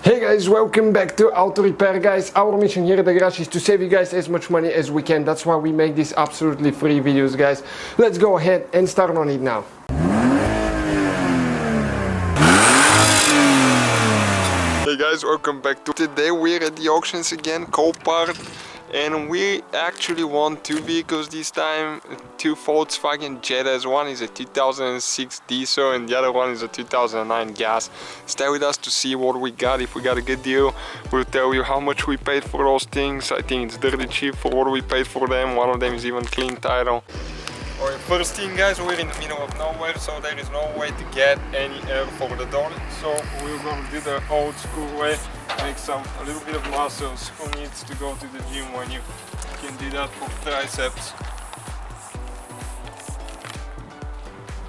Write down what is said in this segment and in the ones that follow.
Hey guys, welcome back to Auto Repair guys. Our mission here at the garage is to save you guys as much money as we can. That's why we make these absolutely free videos guys. Let's go ahead and start on it now. Hey guys, welcome back. Today we're at the auctions again, Copart, and we actually won two vehicles this time, two Volkswagen Jettas. One is a 2006 diesel and the other one is a 2009 gas. Stay with us to see what we got. If we got a good deal, we'll tell you how much we paid for those things. I think it's dirty cheap for what we paid for them. One of them is even clean title. Alright, first thing guys, we're in the middle of nowhere, so there is no way to get any air for the door. So we're gonna do the old school way, make a little bit of muscles. Who needs to go to the gym when you can do that for triceps?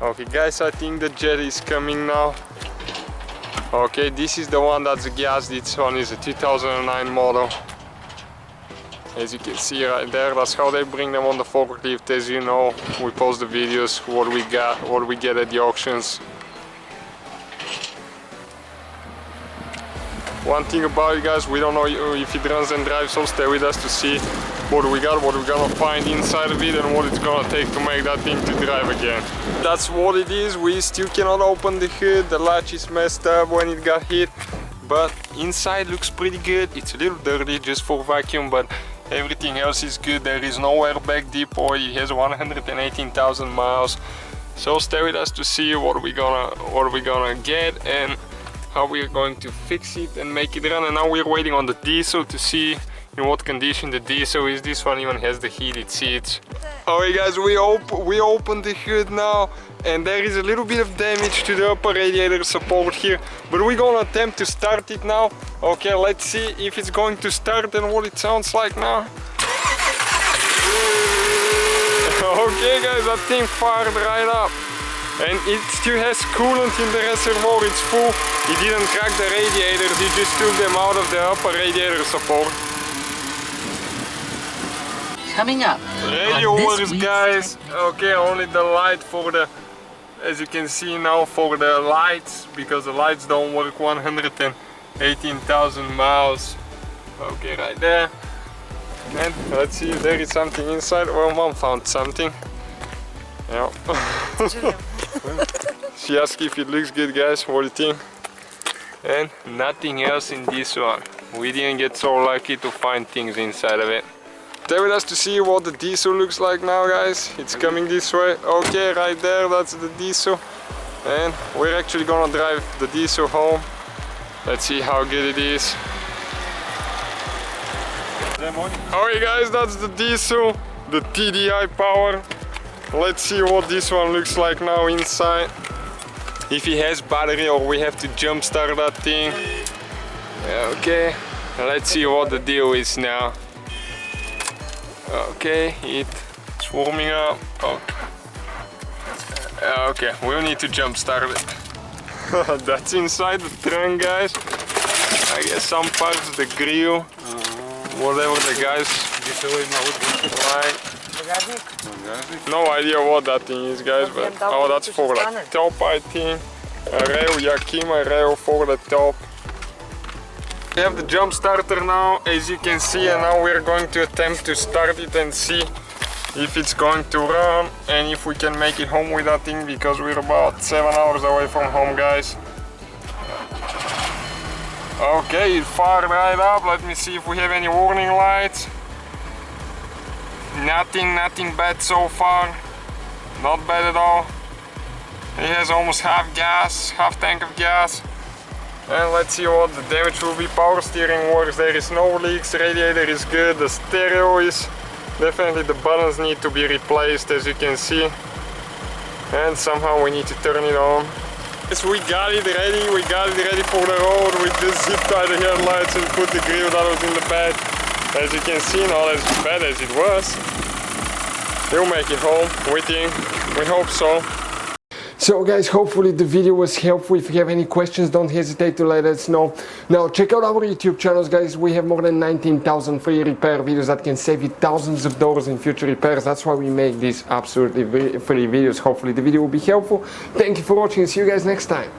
Okay guys, I think the Jetta is coming now. Okay, this is the one that's a gas, this one is a 2009 model. As you can see right there, that's how they bring them on the forklift. As you know, we post the videos, what we get at the auctions. One thing about it guys, we don't know if it runs and drives, so stay with us to see what we got, what we're gonna find inside of it and what it's gonna take to make that thing to drive again. That's what it is. We still cannot open the hood, the latch is messed up when it got hit, but inside looks pretty good. It's a little dirty just for vacuum, but everything else is good. There is no airbag depot. It has 118,000 miles. So stay with us to see what we're gonna get and how we're going to fix it and make it run. And now we're waiting on the diesel to see in what condition the diesel is. This one even has the heated seats. Alright guys, we opened the hood now, and there is a little bit of damage to the upper radiator support here, but we're gonna attempt to start it now. Okay, let's see if it's going to start and what it sounds like now. Okay guys, that thing fired right up, and it still has coolant in the reservoir. It's full. It didn't crack the radiators, it just took them out of the upper radiator support. Coming up. Radio works guys. Okay, only the light for the, as you can see now, for the lights, because the lights don't work. 118,000 miles. Okay, right there. And let's see if there is something inside. Well, mom found something. Yeah. She asked if it looks good guys, what do you think? And nothing else in this one. We didn't get so lucky to find things inside of it. Stay with us to see what the diesel looks like now guys. It's coming this way. Okay, right there, that's the diesel. And we're actually gonna drive the diesel home. Let's see how good it is. Alright guys, that's the diesel, the TDI power. Let's see what this one looks like now inside. If it has battery or we have to jump start that thing. Okay, let's see what the deal is now. Okay, it's warming up. Okay, we'll need to jump start it. That's inside the trunk guys. I guess some parts, the grill, whatever the guys like. No idea what that thing is guys, but oh, that's for the top I think. A rail, Yakima rail for the top. We have the jump starter now, as you can see, and now we're going to attempt to start it and see if it's going to run and if we can make it home with that thing, because we're about 7 hours away from home guys. Okay, it fired right up. Let me see if we have any warning lights. Nothing bad so far. Not bad at all. It has almost half tank of gas. And let's see what the damage will be. Power steering works, there is no leaks, radiator is good, the stereo is definitely, the buttons need to be replaced as you can see. And somehow we need to turn it on. Yes, we got it ready for the road. We just zip tied the headlights and put the grill that was in the bed. As you can see, not as bad as it was. We'll make it home, we think, we hope so. So guys, hopefully the video was helpful. If you have any questions, don't hesitate to let us know. Now check out our YouTube channels guys. We have more than 19,000 free repair videos that can save you thousands of dollars in future repairs. That's why we make these absolutely free videos. Hopefully the video will be helpful. Thank you for watching and see you guys next time.